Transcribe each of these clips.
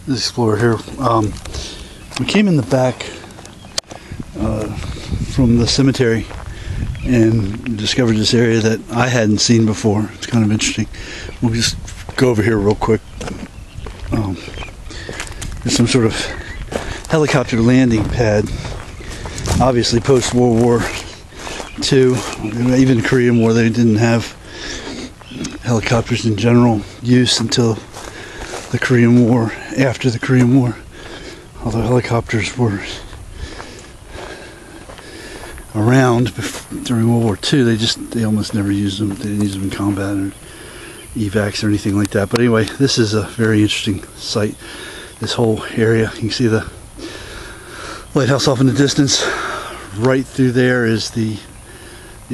This explorer here. We came in the back from the cemetery and discovered this area that I hadn't seen before. It's kind of interesting. We'll just go over here real quick. There's some sort of helicopter landing pad, obviously post World War II. Even the Korean War, they didn't have helicopters in general use until the Korean War. After the Korean War, although helicopters were around during World War II, they almost never used them. They didn't use them in combat or evacs or anything like that. But anyway, this is a very interesting site. This whole area, you can see the lighthouse off in the distance. Right through there is the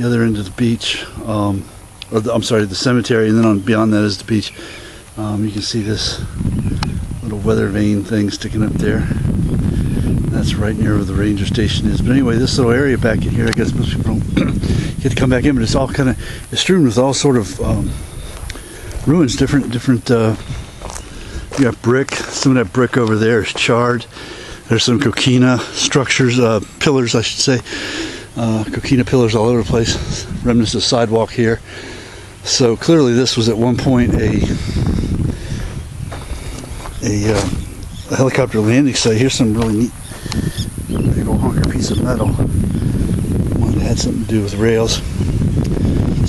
other end of the beach, I'm sorry, the cemetery, and then beyond that is the beach. You can see this little weather vane thing sticking up there. That's right near where the ranger station is. But anyway, this little area back in here, I guess most people don't get to come back in, but it's all kind of strewn with all sort of ruins, different. You got brick. Some of that brick over there is charred. There's some coquina structures, pillars, I should say. Coquina pillars all over the place. Remnants of sidewalk here. So clearly, this was at one point a helicopter landing site. Here's some really neat big old honker piece of metal. One that had something to do with rails.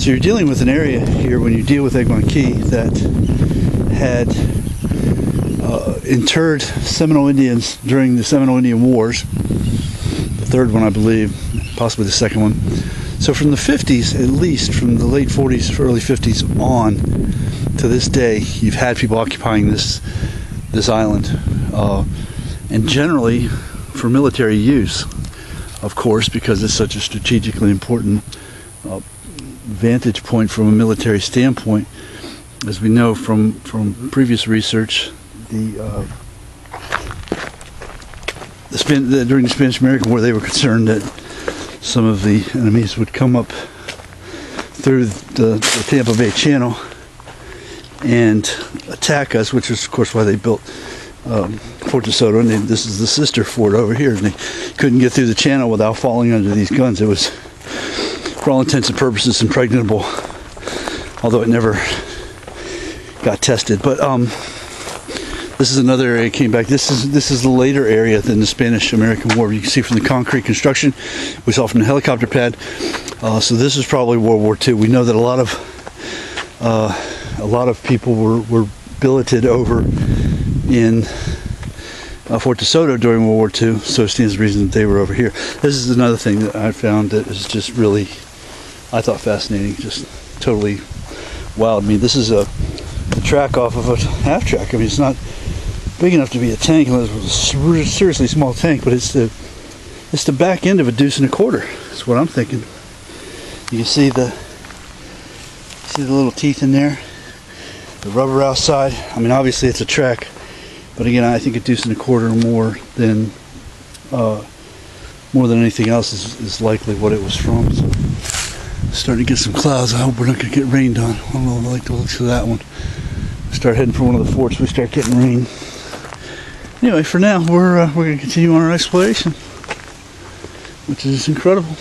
So you're dealing with an area here when you deal with Egmont Key that had interred Seminole Indians during the Seminole Indian Wars. The third one, I believe, possibly the second one. So from the 50s, at least from the late 40s, early 50s on to this day, you've had people occupying this island, and generally for military use, of course, because it's such a strategically important vantage point from a military standpoint. As we know from previous research, during the Spanish-American War, they were concerned that some of the enemies would come up through the Tampa Bay Channel and attack us, which is, of course, why they built Fort DeSoto. And this is the sister fort over here, and they couldn't get through the channel without falling under these guns. It was, for all intents and purposes, impregnable, although it never got tested. But this is another area that came back. This is the later area than the Spanish-American War. You can see from the concrete construction we saw from the helicopter pad. So this is probably World War II. We know that a lot of people were billeted over in Fort DeSoto during World War II. So it stands to reason that they were over here. This is another thing that I found that is just really, I thought, fascinating. Just totally wild. I mean, this is a track off of a half track. I mean, it's not big enough to be a tank unless it was a seriously small tank, but it's the back end of a deuce and a quarter. That's what I'm thinking. You can see the little teeth in there, the rubber outside. I mean, obviously it's a track, but again, I think a deuce and a quarter more than anything else is likely what it was from. So, starting to get some clouds. I hope we're not going to get rained on. I don't know. I like the looks of that one. Start heading for one of the forts. We start getting rain. Anyway, for now, we're going to continue on our exploration, which is incredible.